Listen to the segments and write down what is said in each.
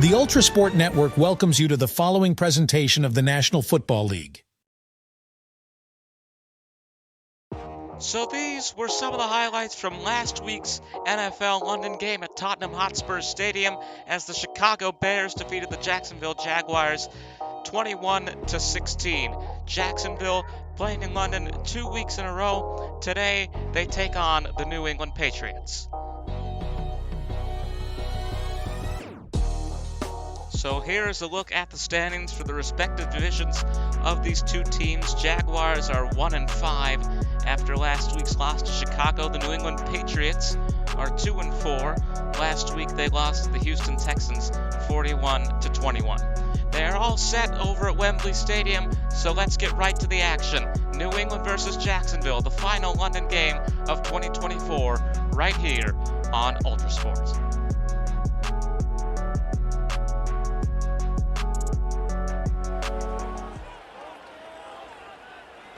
The ULTRASPORT Network welcomes you to the following presentation of the National Football League. So these were some of the highlights from last week's NFL London game at Tottenham Hotspur Stadium as the Chicago Bears defeated the Jacksonville Jaguars 21-16. Jacksonville playing in London 2 weeks in a row. Today they take on the New England Patriots. So here is a look at the standings for the respective divisions of these two teams. Jaguars are 1-5 after last week's loss to Chicago. The New England Patriots are 2-4. Last week they lost to the Houston Texans 41-21. They are all set over at Wembley Stadium, so let's get right to the action. New England versus Jacksonville, the final London game of 2024, right here on ULTRASPORT.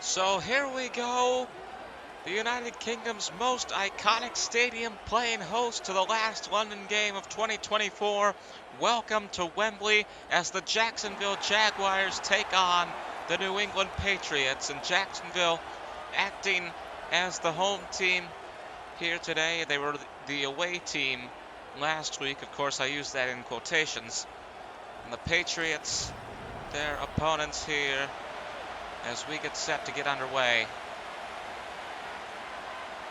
So here we go, the United Kingdom's most iconic stadium playing host to the last London game of 2024. Welcome to Wembley as the Jacksonville Jaguars take on the New England Patriots. And Jacksonville acting as the home team here today. They were the away team last week. Of course, I use that in quotations. And the Patriots, their opponents here, as we get set to get underway.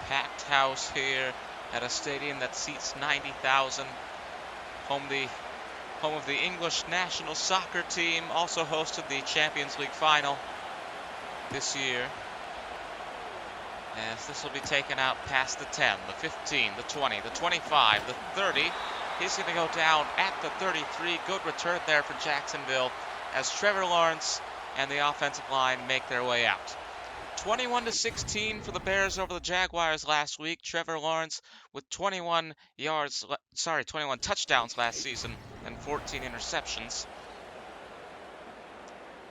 Packed house here at a stadium that seats 90,000. Home of the English national soccer team, also hosted the Champions League final this year. As this will be taken out past the 10, the 15, the 20, the 25, the 30. He's going to go down at the 33. Good return there for Jacksonville as Trevor Lawrence and the offensive line make their way out. 21-16 for the Bears over the Jaguars last week. Trevor Lawrence with 21 touchdowns last season and 14 interceptions.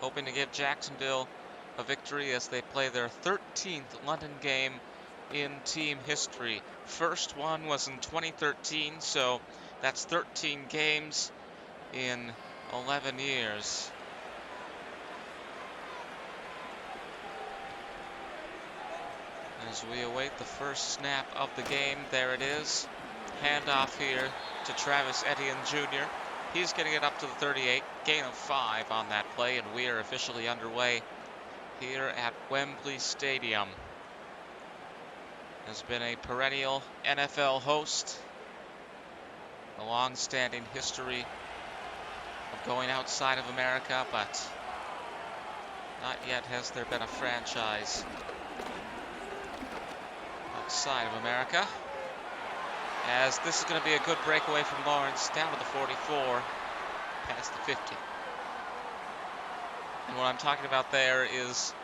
Hoping to give Jacksonville a victory as they play their 13th London game in team history. First one was in 2013, so that's 13 games in 11 years. As we await the first snap of the game, there it is. Handoff here to Travis Etienne Jr. He's going to get up to the 38, gain of 5 on that play, and we are officially underway here at Wembley Stadium. Has been a perennial NFL host, a long-standing history of going outside of America, but not yet has there been a franchise outside of America. As this is going to be a good breakaway from Lawrence, down to the 44, past the 50. And what I'm talking about there is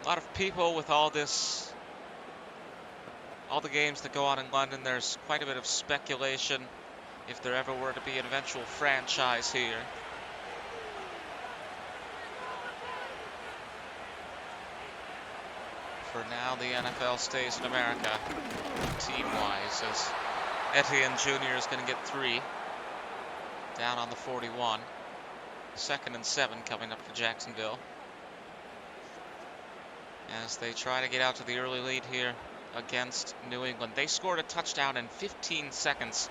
a lot of people with all the games that go on in London. There's quite a bit of speculation if there ever were to be an eventual franchise here. For now, the NFL stays in America, team-wise, as Etienne Jr. is going to get 3, down on the 41. 2nd and 7 coming up for Jacksonville, as they try to get out to the early lead here against New England. They scored a touchdown in 15 seconds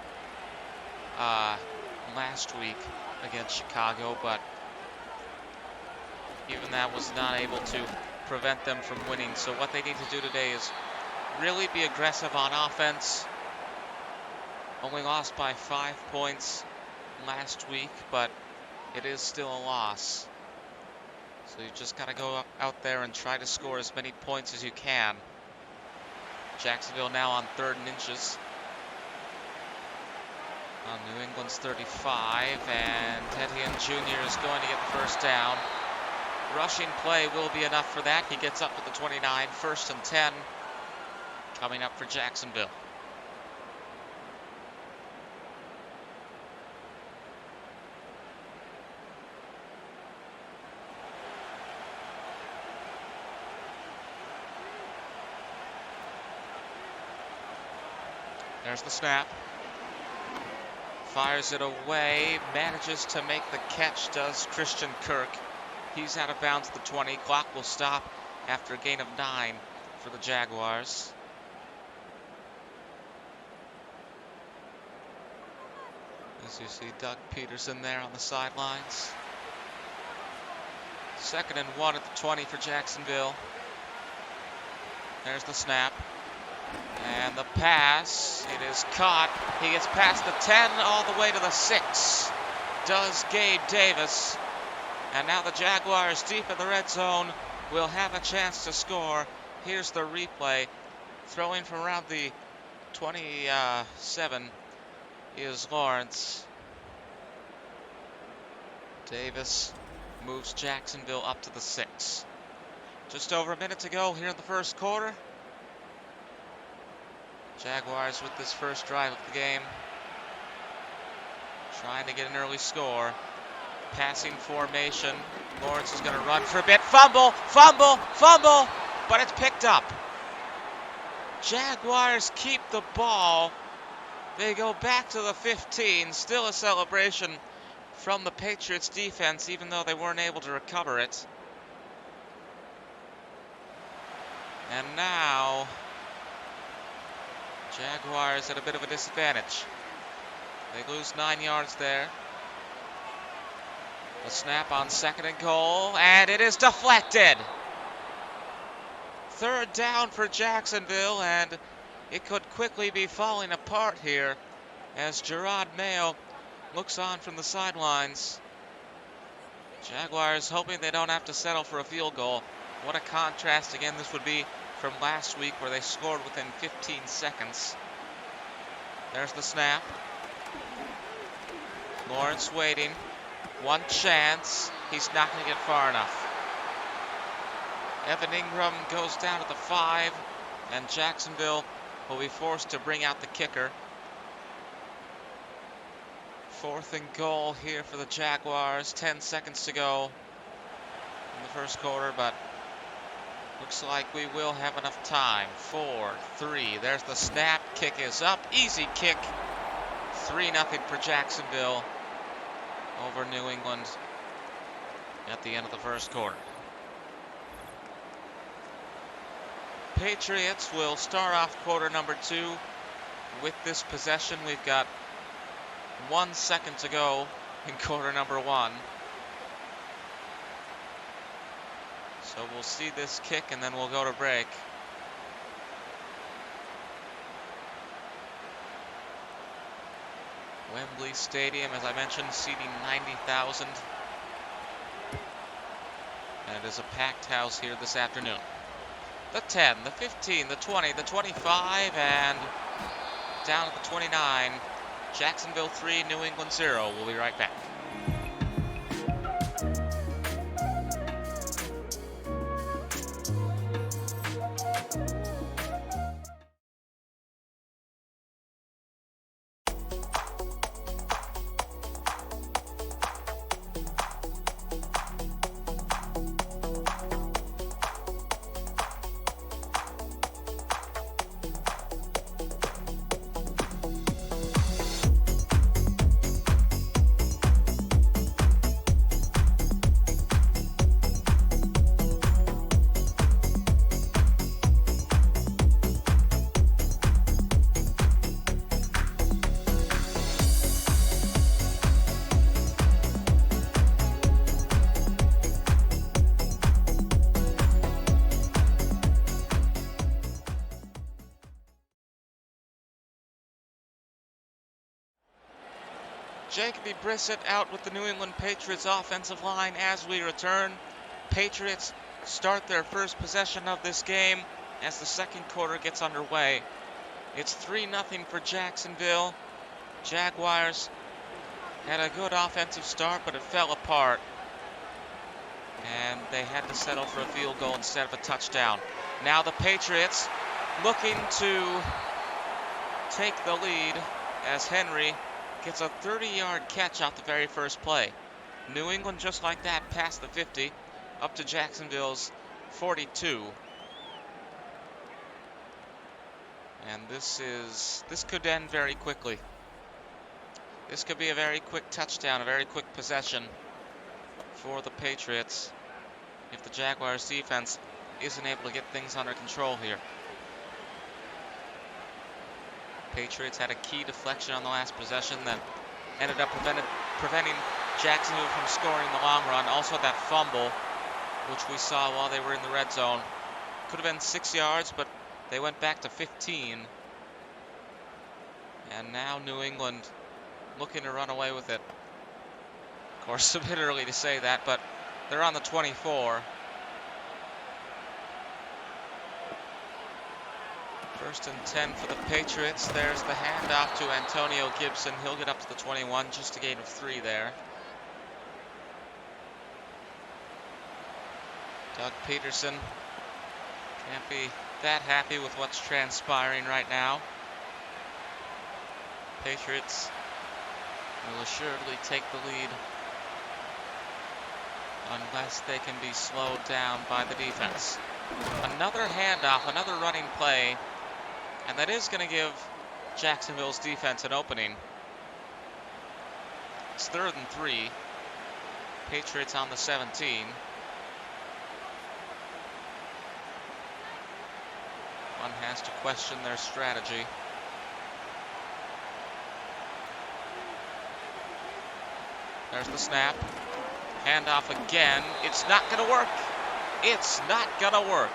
last week against Chicago, but even that was not able to prevent them from winning. So what they need to do today is really be aggressive on offense. Only lost by 5 points last week, but it is still a loss. So you just got to go out there and try to score as many points as you can. Jacksonville now on 3rd and inches on New England's 35, and Etienne Jr. is going to get the first down. Rushing play will be enough for that. He gets up to the 29, 1st and 10 coming up for Jacksonville. There's the snap. Fires it away, manages to make the catch, does Christian Kirk. He's out of bounds at the 20. Clock will stop after a gain of 9 for the Jaguars. As you see Doug Peterson there on the sidelines. 2nd and 1 at the 20 for Jacksonville. There's the snap. And the pass, it is caught. He gets past the 10 all the way to the 6. Does Gabe Davis. And now the Jaguars deep in the red zone will have a chance to score. Here's the replay. Throwing from around the 27 is Lawrence. Davis moves Jacksonville up to the 6. Just over a minute to go here in the first quarter. Jaguars with this first drive of the game, trying to get an early score. Passing formation. Lawrence is going to run for a bit. Fumble, fumble, fumble, but it's picked up. Jaguars keep the ball. They go back to the 15. Still a celebration from the Patriots defense, even though they weren't able to recover it. And now Jaguars at a bit of a disadvantage. They lose 9 yards there. The snap on 2nd and goal, and it is deflected. 3rd down for Jacksonville, and it could quickly be falling apart here as Gerard Mayo looks on from the sidelines. Jaguars hoping they don't have to settle for a field goal. What a contrast again this would be from last week where they scored within 15 seconds. There's the snap. Lawrence waiting. One chance. He's not going to get far enough. Evan Ingram goes down at the 5, and Jacksonville will be forced to bring out the kicker. 4th and goal here for the Jaguars. 10 seconds to go in the first quarter, but looks like we will have enough time. 4-3. There's the snap. Kick is up. Easy kick. 3-0 for Jacksonville over New England at the end of the first quarter. Patriots will start off quarter number 2 with this possession. We've got 1 second to go in quarter number 1. So we'll see this kick and then we'll go to break. Wembley Stadium, as I mentioned, seating 90,000. And it is a packed house here this afternoon. The 10, the 15, the 20, the 25, and down at the 29. Jacksonville 3, New England 0. We'll be right back. Jacoby Brissett out with the New England Patriots offensive line as we return. Patriots start their first possession of this game as the second quarter gets underway. It's 3-0 for Jacksonville. Jaguars had a good offensive start, but it fell apart. And they had to settle for a field goal instead of a touchdown. Now the Patriots looking to take the lead as Henry gets a 30-yard catch off the very first play. New England, just like that, past the 50, up to Jacksonville's 42. And this could end very quickly. This could be a very quick touchdown, a very quick possession for the Patriots if the Jaguars defense isn't able to get things under control here. Patriots had a key deflection on the last possession that ended up preventing Jacksonville from scoring in the long run. Also that fumble, which we saw while they were in the red zone. Could have been 6 yards, but they went back to 15. And now New England looking to run away with it. Of course, a bit early to say that, but they're on the 24. First and 10 for the Patriots. There's the handoff to Antonio Gibson. He'll get up to the 21, just a gain of 3 there. Doug Peterson can't be that happy with what's transpiring right now. Patriots will assuredly take the lead unless they can be slowed down by the defense. Another handoff, another running play, and that is going to give Jacksonville's defense an opening. It's 3rd and 3. Patriots on the 17. One has to question their strategy. There's the snap. Handoff again. It's not going to work. It's not going to work.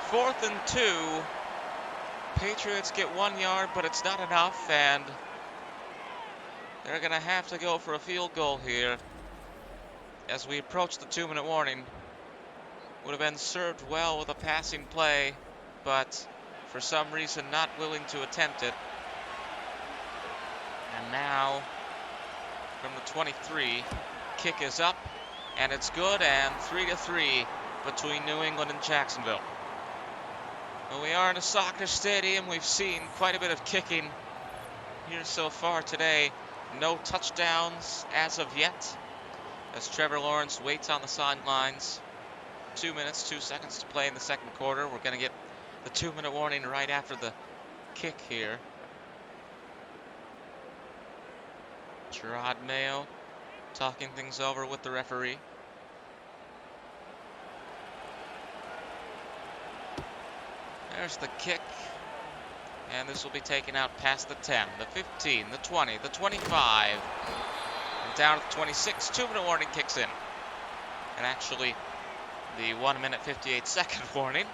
4th and 2. Patriots get 1 yard, but it's not enough, and they're going to have to go for a field goal here as we approach the 2-minute warning. Would have been served well with a passing play, but for some reason not willing to attempt it. And now from the 23, kick is up, and it's good, and 3-3 between New England and Jacksonville. Well, we are in a soccer stadium. We've seen quite a bit of kicking here so far today. No touchdowns as of yet, as Trevor Lawrence waits on the sidelines. 2 minutes, 2 seconds to play in the second quarter. We're going to get the 2-minute warning right after the kick here. Gerard Mayo talking things over with the referee. There's the kick, and this will be taken out past the 10, the 15, the 20, the 25, and down to the 26. 2-minute warning kicks in, and actually the 1 minute 58 second warning.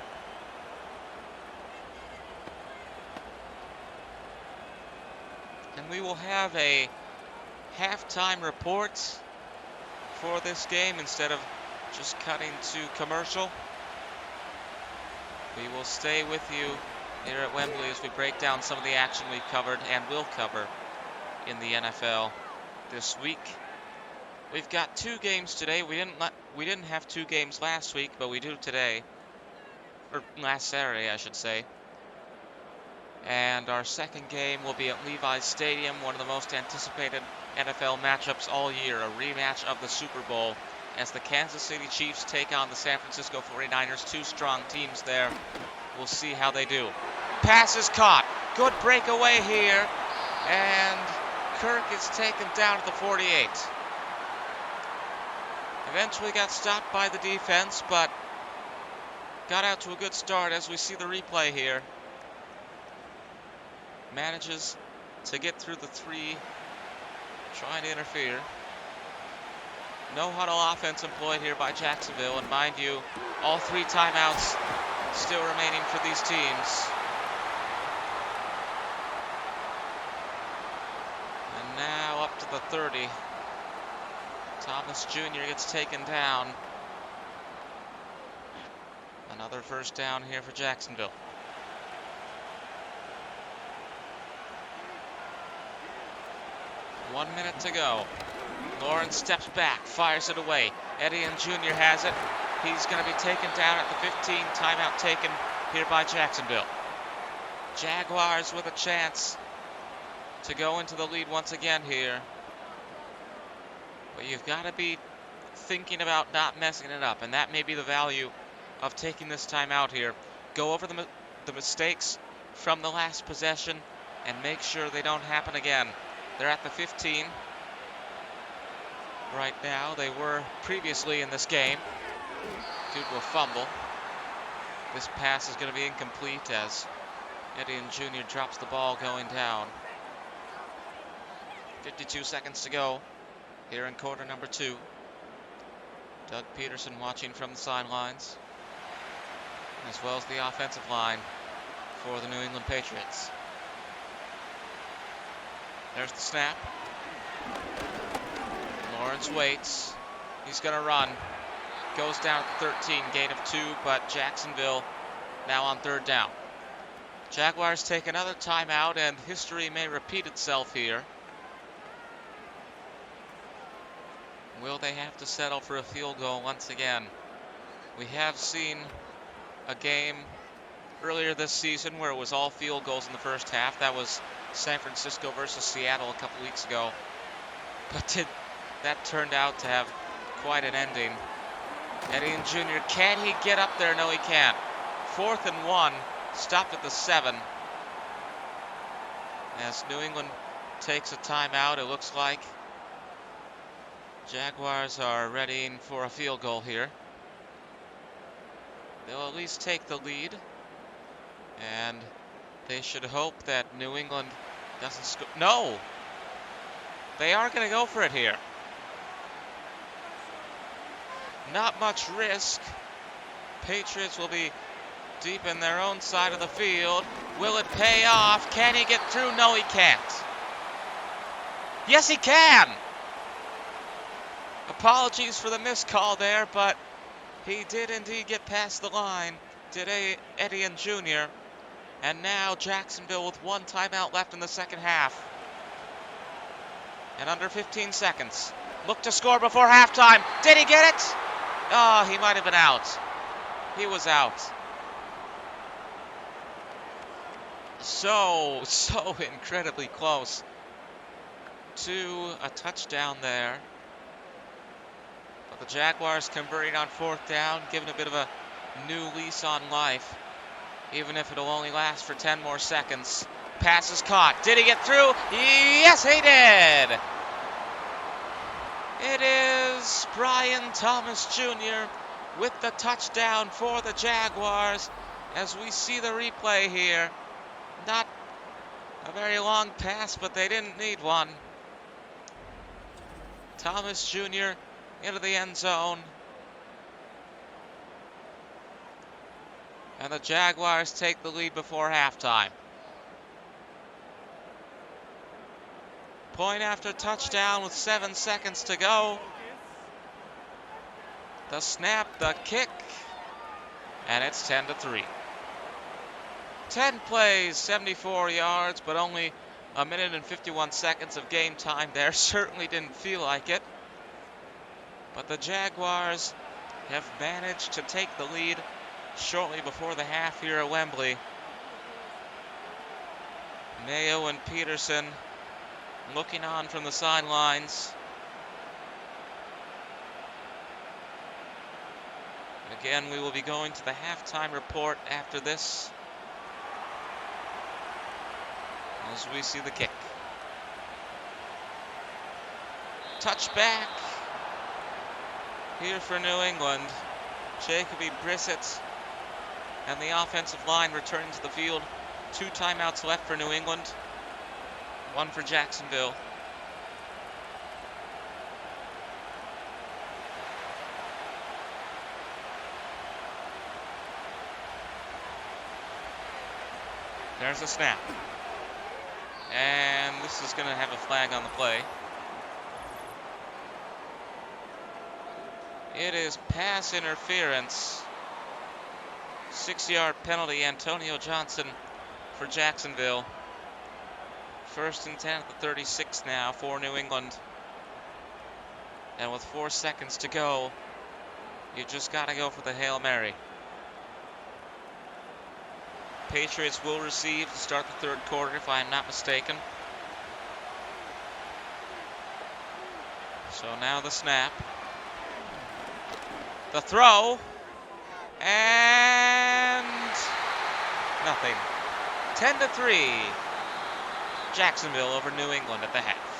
And we will have a halftime report for this game instead of just cutting to commercial. We will stay with you here at Wembley as we break down some of the action we've covered and will cover in the NFL this week. We've got 2 games today. We didn't have 2 games last week, but we do today, or last Saturday, I should say. And our second game will be at Levi's Stadium, one of the most anticipated NFL matchups all year, a rematch of the Super Bowl, as the Kansas City Chiefs take on the San Francisco 49ers. 2 strong teams there. We'll see how they do. Pass is caught. Good breakaway here. And Kirk is taken down at the 48. Eventually got stopped by the defense, but got out to a good start as we see the replay here. Manages to get through the 3, trying to interfere. No huddle offense employed here by Jacksonville, and mind you, all 3 timeouts still remaining for these teams. And now up to the 30. Thomas Jr. gets taken down. Another first down here for Jacksonville. One minute to go. Lawrence steps back, fires it away. Etienne Jr. has it. He's going to be taken down at the 15. Timeout taken here by Jacksonville. Jaguars with a chance to go into the lead once again here. But you've got to be thinking about not messing it up, and that may be the value of taking this timeout here. Go over the mistakes from the last possession and make sure they don't happen again. They're at the 15 right now. They were previously in this game due to a fumble. This pass is going to be incomplete as Etienne Jr. drops the ball going down. 52 seconds to go here in quarter number 2. Doug Peterson watching from the sidelines, as well as the offensive line for the New England Patriots. There's the snap. Lawrence waits. He's going to run. Goes down at the 13, gain of 2, but Jacksonville now on 3rd down. Jaguars take another timeout, and history may repeat itself here. Will they have to settle for a field goal once again? We have seen a game earlier this season where it was all field goals in the first half. That was San Francisco versus Seattle a couple weeks ago. But that turned out to have quite an ending. Etienne Jr., can he get up there? No, he can't. 4th and 1, stopped at the 7. As New England takes a timeout, it looks like Jaguars are readying for a field goal here. They'll at least take the lead, and they should hope that New England doesn't score. No! They are going to go for it here. Not much risk. Patriots will be deep in their own side of the field. Will it pay off? Can he get through? No, he can't. Yes, he can! Apologies for the missed call there, but he did indeed get past the line. Did Etienne Jr. And now Jacksonville with 1 timeout left in the second half. And under 15 seconds. Look to score before halftime. Did he get it? Oh, he might have been out. He was out. So incredibly close to a touchdown there. But the Jaguars converting on 4th down, giving a bit of a new lease on life, even if it'll only last for 10 more seconds. Pass is caught. Did he get through? Yes, he did. It is Brian Thomas Jr. with the touchdown for the Jaguars. As we see the replay here, not a very long pass, but they didn't need one. Thomas Jr. into the end zone. And the Jaguars take the lead before halftime. Point after touchdown with 7 seconds to go. The snap, the kick, and it's 10-3. 10 plays, 74 yards, but only a minute and 51 seconds of game time there. Certainly didn't feel like it. But the Jaguars have managed to take the lead shortly before the half here at Wembley. Mayo and Peterson looking on from the sidelines. Again, we will be going to the halftime report after this, as we see the kick. Touchback here for New England. Jacoby Brissett and the offensive line returning to the field. 2 timeouts left for New England, 1 for Jacksonville. There's a snap. And this is going to have a flag on the play. It is pass interference. 6-yard penalty, Antonio Johnson for Jacksonville. 1st and 10 at the 36 now for New England. And with 4 seconds to go, you just got to go for the Hail Mary. Patriots will receive to start the 3rd quarter, if I am not mistaken. So now the snap. The throw. And nothing. 10-3. Jacksonville over New England at the half.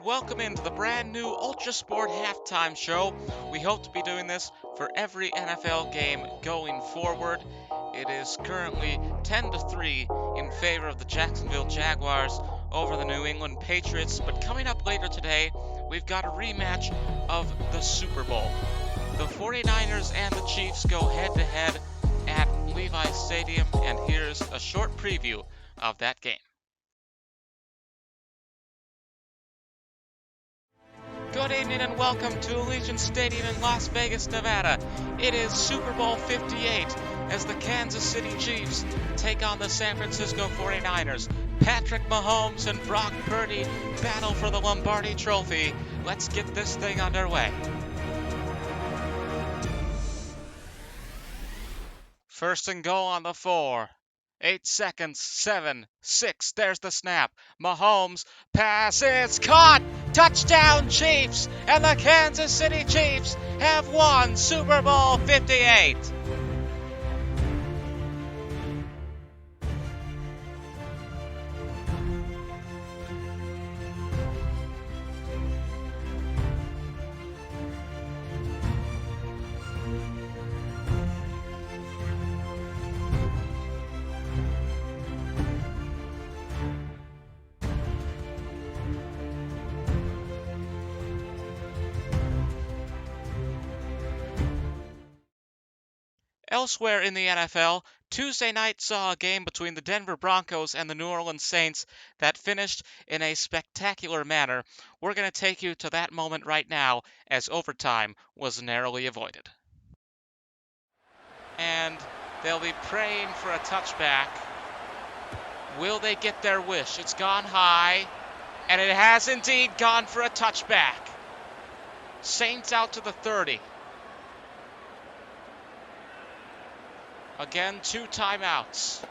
welcome into the brand new ULTRASPORT halftime show. We hope to be doing this for every NFL game going forward. It is currently 10-3 in favor of the Jacksonville Jaguars over the New England Patriots. But coming up later today, we've got a rematch of the Super Bowl. The 49ers and the Chiefs go head-to-head at Levi's Stadium, and here's a short preview of that game. Good evening and welcome to Allegiant Stadium in Las Vegas, Nevada. It is Super Bowl 58 as the Kansas City Chiefs take on the San Francisco 49ers. Patrick Mahomes and Brock Purdy battle for the Lombardi Trophy. Let's get this thing underway. First and goal on the 4. 8 seconds, 7, 6, there's the snap. Mahomes, pass is caught! Touchdown Chiefs! And the Kansas City Chiefs have won Super Bowl 58! Elsewhere in the NFL, Tuesday night saw a game between the Denver Broncos and the New Orleans Saints that finished in a spectacular manner. We're going to take you to that moment right now as overtime was narrowly avoided. And they'll be praying for a touchback. Will they get their wish? It's gone high, and it has indeed gone for a touchback. Saints out to the 30. Again, 2 timeouts.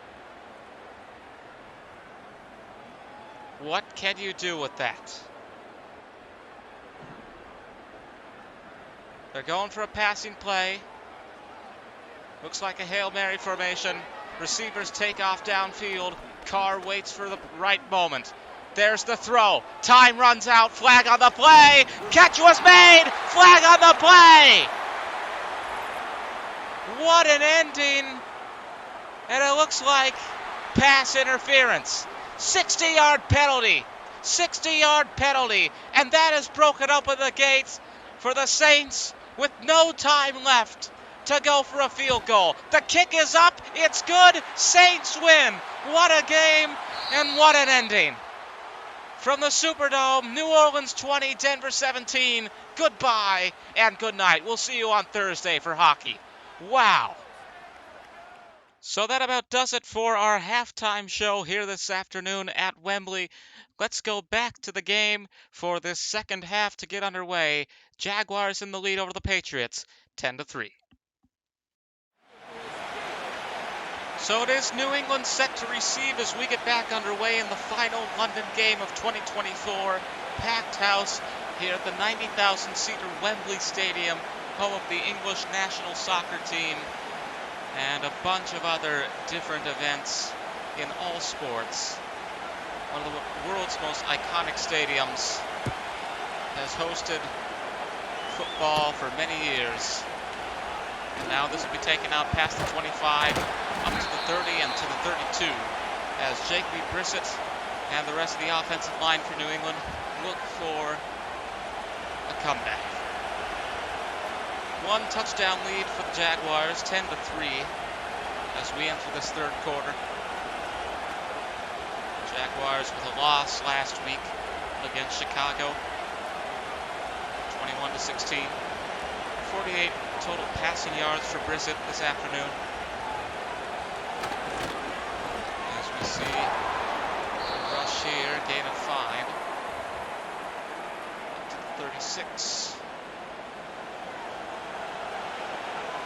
What can you do with that? They're going for a passing play. Looks like a Hail Mary formation. Receivers take off downfield. Carr waits for the right moment. There's the throw. Time runs out. Flag on the play. Catch was made. Flag on the play. What an ending. And it looks like pass interference. 60-yard penalty. 60-yard penalty. And that has broken open the gates for the Saints with no time left to go for a field goal. The kick is up. It's good. Saints win. What a game and what an ending. From the Superdome, New Orleans 20, Denver 17. Goodbye and good night. We'll see you on Thursday for hockey. Wow. So that about does it for our halftime show here this afternoon at Wembley. Let's go back to the game for this second half to get underway. Jaguars in the lead over the Patriots, 10-3. So it is New England set to receive as we get back underway in the final London game of 2024. Packed house here at the 90,000-seater Wembley Stadium, home of the English national soccer team, and a bunch of other different events in all sports. One of the world's most iconic stadiums, has hosted football for many years. And now this will be taken out past the 25, up to the 30 and to the 32, as Jacoby Brissett and the rest of the offensive line for New England look for a comeback. 1 touchdown lead for the Jaguars, 10-3, as we enter this third quarter. Jaguars with a loss last week against Chicago, 21-16. 48 total passing yards for Brissett this afternoon. As we see a rush here, gain of 5. Up to the 36.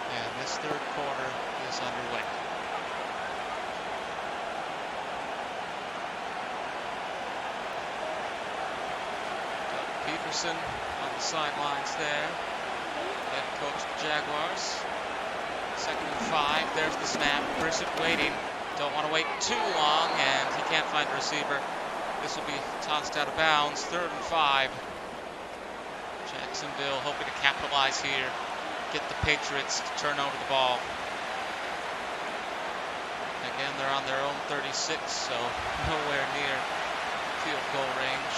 And this third quarter is underway. Peterson on the sidelines there. Head coach of the Jaguars. 2nd and 5. There's the snap. Brissett waiting. Don't want to wait too long, and he can't find a receiver. This will be tossed out of bounds. 3rd and 5. Jacksonville hoping to capitalize here. Get the Patriots to turn over the ball. Again, they're on their own 36, so nowhere near field goal range.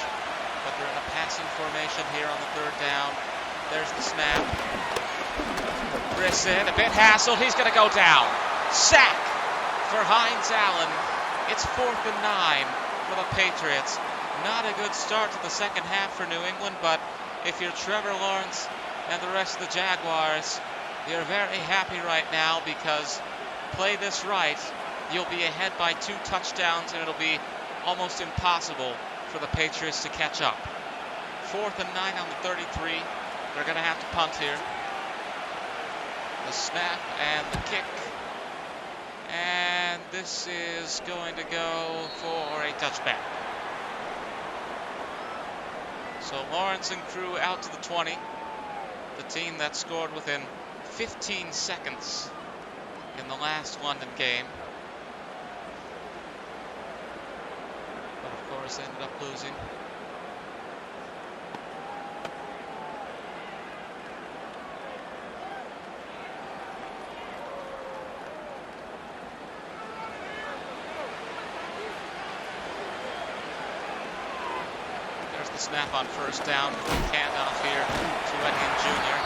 But they're in a passing formation here on the 3rd down. There's the snap. Brisson, a bit hassled. He's going to go down. Sack for Hines Allen. It's 4th and 9 for the Patriots. Not a good start to the second half for New England, but if you're Trevor Lawrence and the rest of the Jaguars, you're very happy right now because play this right, you'll be ahead by 2 touchdowns and it'll be almost impossible for the Patriots to catch up. 4th and 9 on the 33. They're going to have to punt here. The snap and the kick. And this is going to go for a touchback. So Lawrence and crew out to the 20. The team that scored within 15 seconds in the last London game. But of course ended up losing. Snap on 1st down. Handoff here to Etienne Jr.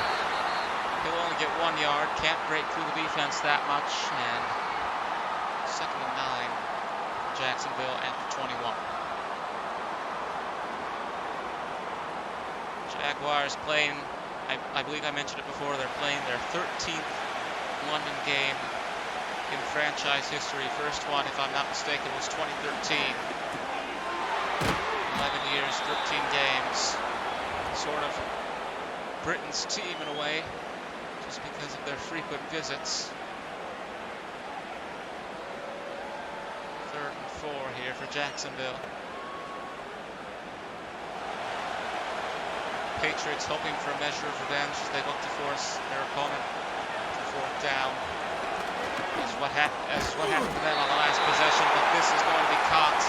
He'll only get 1 yard. Can't break through the defense that much. And 2nd and 9. Jacksonville at the 21. Jaguars playing, I believe I mentioned it before, they're playing their 13th London game in franchise history. First one, if I'm not mistaken, was 2013. 11 years, 13 games. Sort of Britain's team in a way, just because of their frequent visits. 3rd and 4 here for Jacksonville. Patriots hoping for a measure of revenge as they look to force their opponent to 4th down. As what happened to them on the last possession, but this is going to be caught.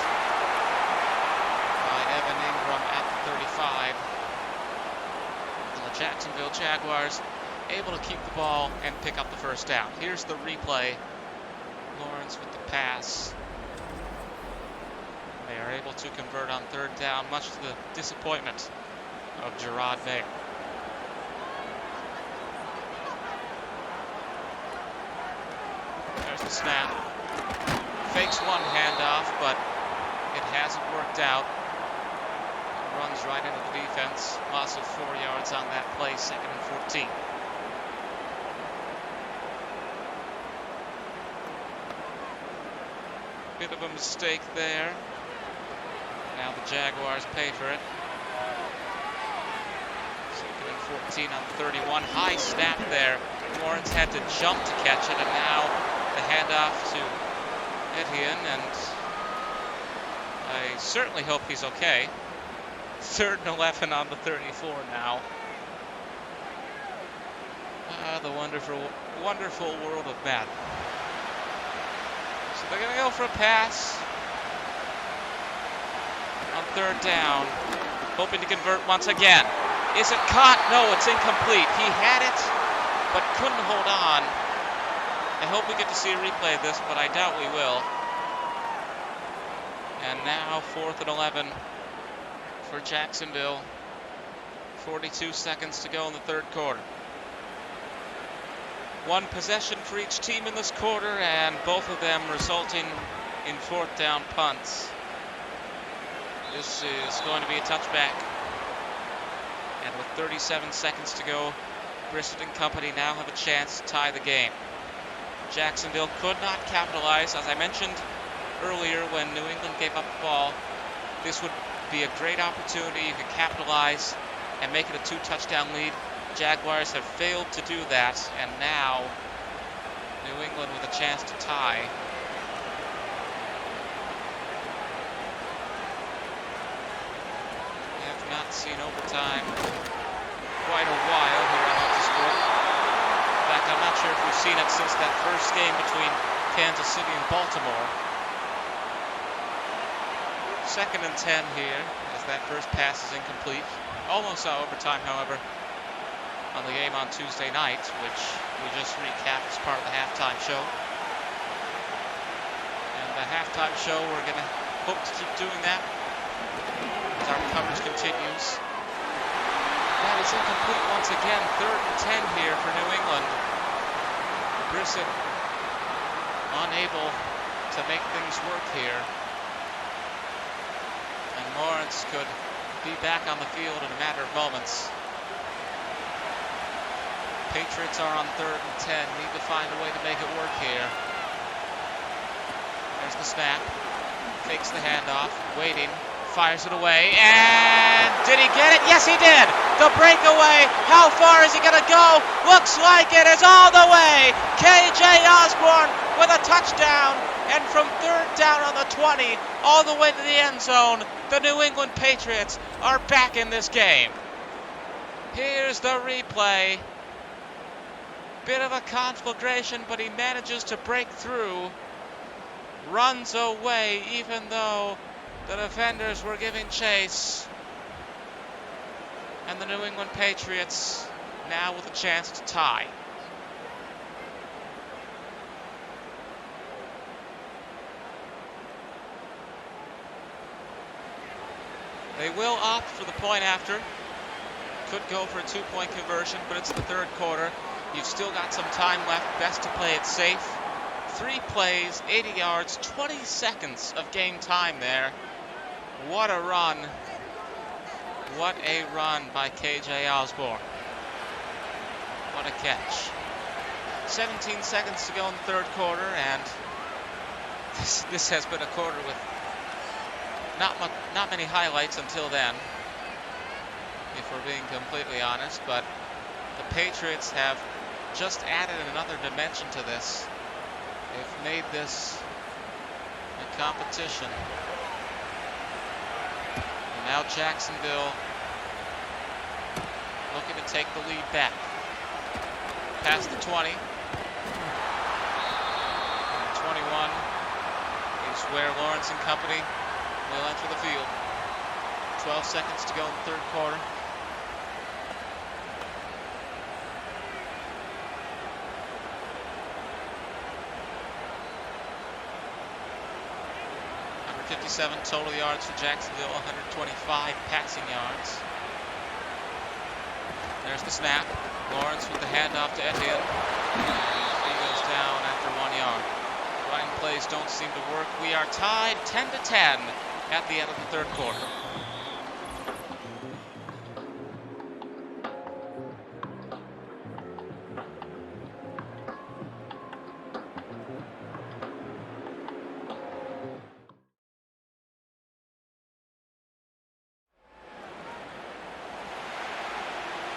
Evan Ingram at the 35. And the Jacksonville Jaguars able to keep the ball and pick up the 1st down. Here's the replay. Lawrence with the pass. They are able to convert on 3rd down, much to the disappointment of Gerard Mayer. There's the snap. Fakes one handoff, but it hasn't worked out. Runs right into the defense. Loss of 4 yards on that play. 2nd and 14. Bit of a mistake there. Now the Jaguars pay for it. 2nd and 14 on the 31. High snap there. Lawrence had to jump to catch it, and now the handoff to Etienne, and I certainly hope he's okay. 3rd and 11 on the 34 now. The wonderful world of Madden. So they're going to go for a pass on 3rd down, hoping to convert once again. Is it caught? No, it's incomplete. He had it, but couldn't hold on. I hope we get to see a replay of this, but I doubt we will. And now 4th and 11. For Jacksonville, 42 seconds to go in the 3rd quarter. 1 possession for each team in this quarter, and both of them resulting in 4th down punts. This is going to be a touchback. And with 37 seconds to go, Brisson and company now have a chance to tie the game. Jacksonville could not capitalize. As I mentioned earlier, when New England gave up the ball, this would be a great opportunity. You could capitalize and make it a 2-touchdown lead. Jaguars have failed to do that, and now New England with a chance to tie. We have not seen overtime quite a while here on ULTRASPORT. In fact, I'm not sure if we've seen it since that first game between Kansas City and Baltimore. 2nd and 10 here, as that first pass is incomplete. Almost saw overtime, however, on the game on Tuesday night, which we just recapped as part of the halftime show. And the halftime show, we're going to hope to keep doing that as our coverage continues. That is incomplete once again. 3rd and 10 here for New England. Brissett unable to make things work here. And Lawrence could be back on the field in a matter of moments. Patriots are on 3rd and 10. Need to find a way to make it work here. There's the snap. Fakes the handoff. Waiting. Fires it away. And did he get it? Yes, he did. The breakaway. How far is he going to go? Looks like it is all the way. KJ Osborne with a touchdown. And from 3rd down on the 20, all the way to the end zone, the New England Patriots are back in this game. Here's the replay. Bit of a conflagration, but he manages to break through. Runs away, even though the defenders were giving chase. And the New England Patriots now with a chance to tie. They will opt for the point after. Could go for a 2-point conversion, but it's the 3rd quarter. You've still got some time left. Best to play it safe. 3 plays, 80 yards, 20 seconds of game time there. What a run. What a run by KJ Osborne. What a catch. 17 seconds to go in the 3rd quarter, and this has been a quarter with not many highlights until then, if we're being completely honest, but the Patriots have just added another dimension to this. They've made this a competition. And now Jacksonville looking to take the lead back. Past the 20. And 21 is where Lawrence and company will enter the field. 12 seconds to go in the 3rd quarter. Number 57 total yards for Jacksonville, 125 passing yards. There's the snap. Lawrence with the handoff to Etienne. He goes down after 1 yard. Line plays don't seem to work. We are tied 10-10 at the end of the 3rd quarter.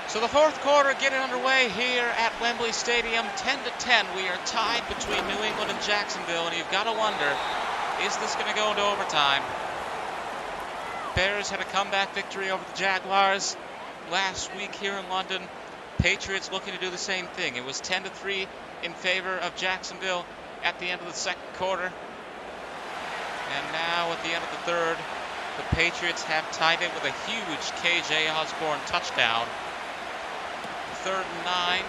So the 4th quarter getting underway here at Wembley Stadium, 10-10. We are tied between New England and Jacksonville, and you've got to wonder, is this going to go into overtime? Bears had a comeback victory over the Jaguars last week here in London. Patriots looking to do the same thing. It was 10-3 in favor of Jacksonville at the end of the 2nd quarter. And now at the end of the 3rd, the Patriots have tied it with a huge KJ Osborne touchdown. 3rd and 9.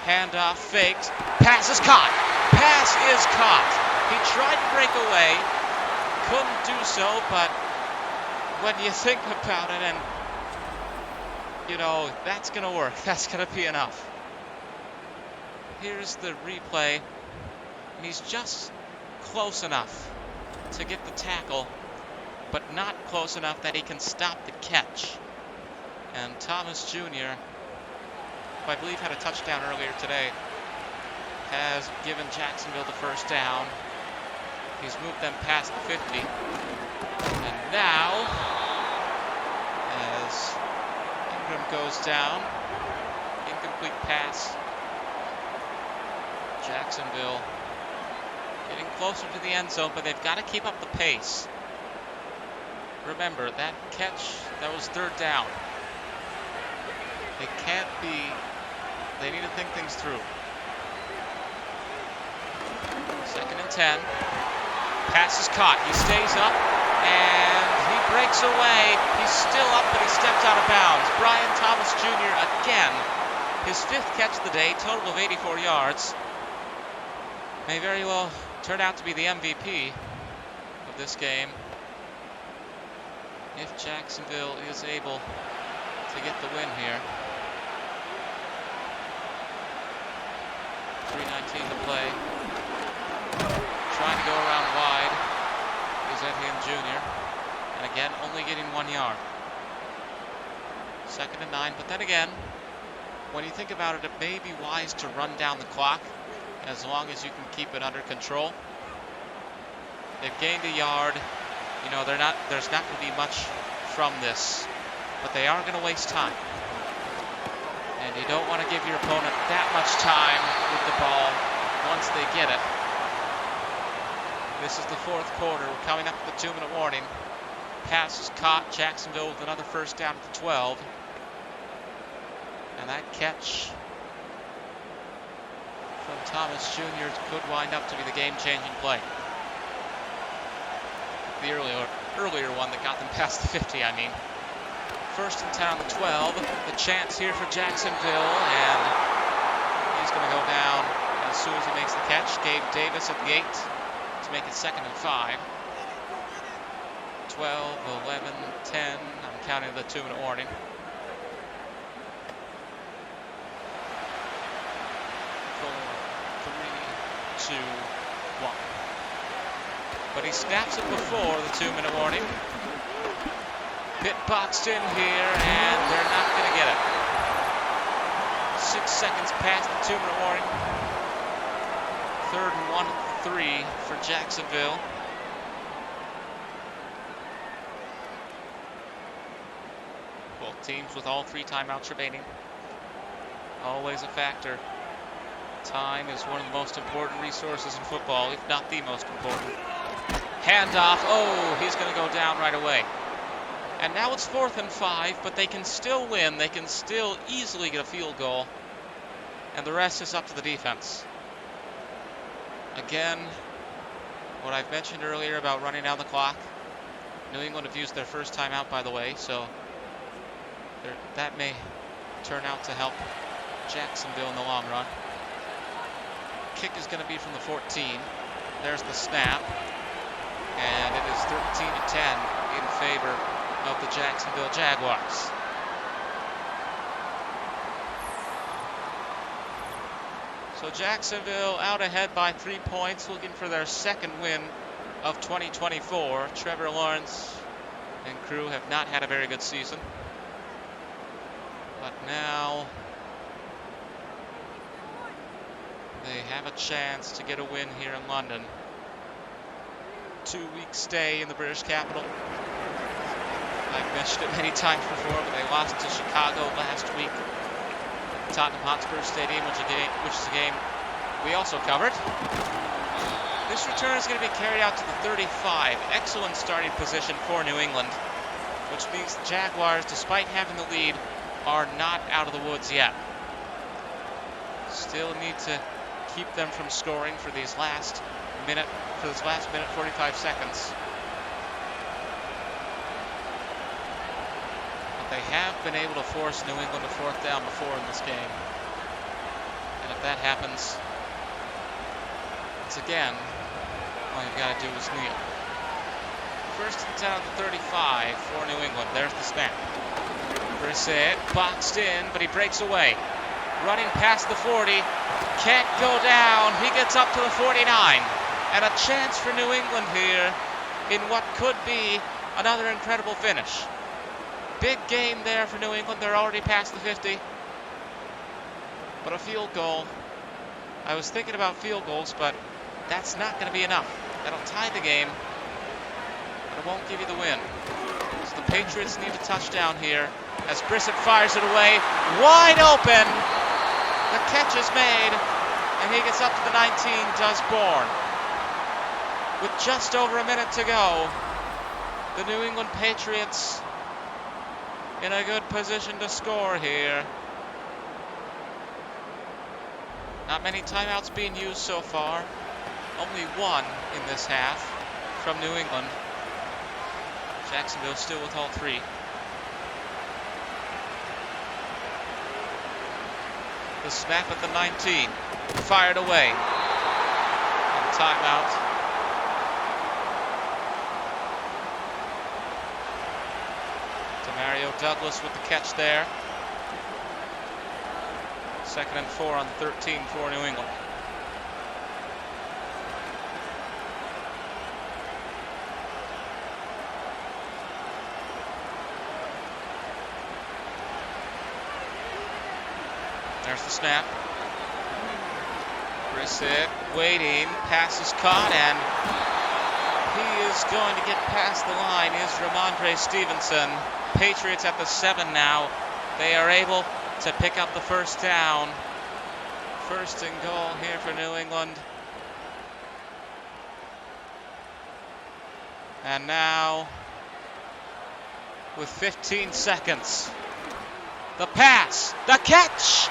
Handoff faked. Pass is caught. Pass is caught. He tried to break away. Couldn't do so, but when you think about it, and you know, that's going to work. That's going to be enough. Here's the replay. He's just close enough to get the tackle, but not close enough that he can stop the catch. And Thomas Jr., who I believe had a touchdown earlier today, has given Jacksonville the 1st down. He's moved them past the 50. And now, as Ingram goes down, incomplete pass. Jacksonville getting closer to the end zone, but they've got to keep up the pace. Remember, that catch, that was 3rd down. They need to think things through. 2nd and 10. Pass is caught. He stays up. And he breaks away. He's still up, but he stepped out of bounds. Brian Thomas Jr. again. His 5th catch of the day, total of 84 yards. May very well turn out to be the MVP of this game if Jacksonville is able to get the win here. 3:19 to play. Trying to go around wide is Etienne Jr. And again, only getting 1 yard. 2nd and 9, but then again, when you think about it, it may be wise to run down the clock as long as you can keep it under control. They've gained a yard. You know, there's not going to be much from this, but they are going to waste time. And you don't want to give your opponent that much time with the ball once they get it. This is the 4th quarter. We're coming up with the 2-minute warning. Pass is caught. Jacksonville with another first down at the 12. And that catch from Thomas Jr. could wind up to be the game-changing play. The earlier one that got them past the 50, I mean. 1st and 10 on the 12. The chance here for Jacksonville, and he's going to go down as soon as he makes the catch. Gabe Davis at the 8 to make it 2nd and 5. 12, 11, 10. I'm counting the 2-minute warning. 4, 3, 2, 1. But he snaps it before the 2-minute warning. Pitt boxed in here, and they're not going to get it. 6 seconds past the 2-minute warning. 3rd and 1 at the 3 for Jacksonville. Both teams with all 3 timeouts remaining. Always a factor. Time is one of the most important resources in football, if not the most important. Handoff. Oh, he's going to go down right away. And now it's 4th and 5, but they can still win. They can still easily get a field goal. And the rest is up to the defense. Again, what I've mentioned earlier about running down the clock. New England have used their first timeout, by the way, so that may turn out to help Jacksonville in the long run. Kick is going to be from the 14. There's the snap. And it is 13-10 in favor of the Jacksonville Jaguars. So Jacksonville out ahead by 3 points, looking for their 2nd win of 2024. Trevor Lawrence and crew have not had a very good season. But now they have a chance to get a win here in London. 2-week stay in the British capital. I've mentioned it many times before, but they lost to Chicago last week at Tottenham Hotspur Stadium, which is a game we also covered. This return is going to be carried out to the 35. Excellent starting position for New England, which means the Jaguars, despite having the lead, are not out of the woods yet. Still need to keep them from scoring for this last minute 45 seconds. But they have been able to force New England to 4th down before in this game. And if that happens, it's again, all you've got to do is kneel. 1st and 10 at the 35 for New England. There's the snap. Brissett boxed in, but he breaks away. Running past the 40. Can't go down. He gets up to the 49. And a chance for New England here in what could be another incredible finish. Big game there for New England. They're already past the 50. But a field goal. I was thinking about field goals, but that's not going to be enough. That'll tie the game, but it won't give you the win. So the Patriots need a touchdown here as Brissett fires it away. Wide open. The catch is made, and he gets up to the 19, does Bourne. With just over a minute to go, the New England Patriots in a good position to score here. Not many timeouts being used so far. Only one in this half from New England. Jacksonville still with all three. The snap at the 19. Fired away. And timeout. Mario Douglas with the catch there. 2nd and 4 on 13 for New England. There's the snap. Brissett waiting. Pass is caught, and he is going to get past the line. Is Ramondre Stevenson. Patriots at the 7 now. They are able to pick up the first down. 1st and goal here for New England. And now, with 15 seconds, the pass, the catch,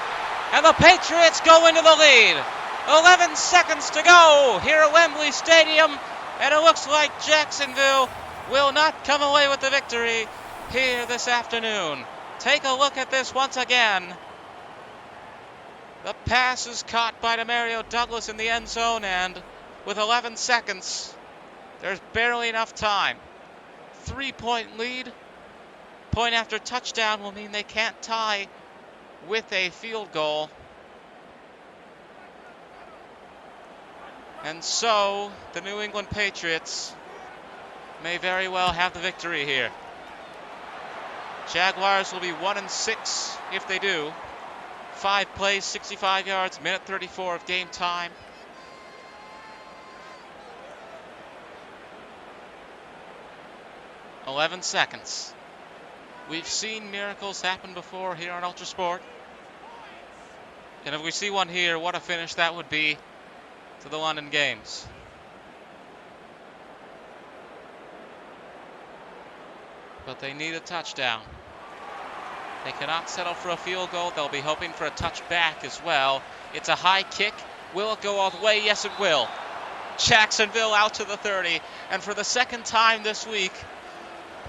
and the Patriots go into the lead. 11 seconds to go here at Wembley Stadium, and it looks like Jacksonville will not come away with the victory here this afternoon. Take a look at this once again. The pass is caught by Mario Douglas in the end zone, and with 11 seconds, there's barely enough time. 3-point lead. Point after touchdown will mean they can't tie with a field goal. And so, the New England Patriots may very well have the victory here. Jaguars will be 1-6 if they do. 5 plays, 65 yards, minute 34 of game time. "11 seconds. We've seen miracles happen before here on ULTRASPORT. And if we see one here, what a finish that would be to the London games. But they need a touchdown. They cannot settle for a field goal. They'll be hoping for a touchback as well. It's a high kick. Will it go all the way? Yes, it will. Jacksonville out to the 30. And for the second time this week,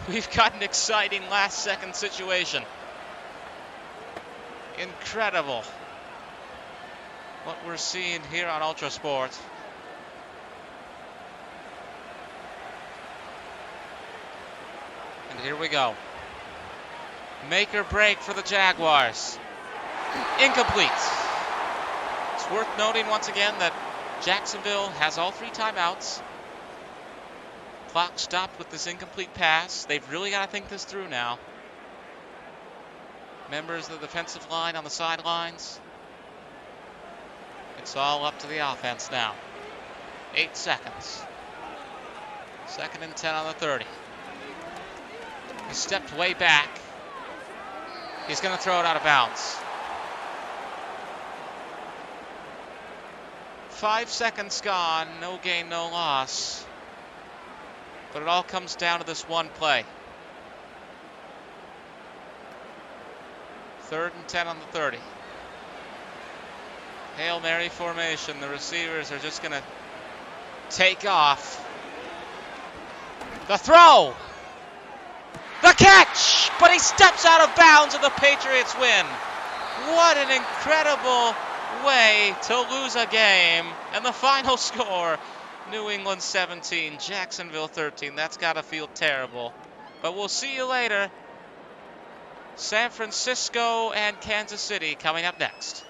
we've got an exciting last-second situation. Incredible what we're seeing here on ULTRASPORT. And here we go. Make or break for the Jaguars. Incomplete. It's worth noting once again that Jacksonville has all 3 timeouts. Clock stopped with this incomplete pass. They've really got to think this through now. Members of the defensive line on the sidelines. It's all up to the offense now. 8 seconds. 2nd and 10 on the 30. He stepped way back. He's going to throw it out of bounds. 5 seconds gone. No gain, no loss. But it all comes down to this one play. 3rd and 10 on the 30. Hail Mary formation. The receivers are just going to take off. The throw! The catch! But he steps out of bounds and the Patriots win. What an incredible way to lose a game. And the final score, New England 17, Jacksonville 13. That's got to feel terrible. But we'll see you later. San Francisco and Kansas City coming up next.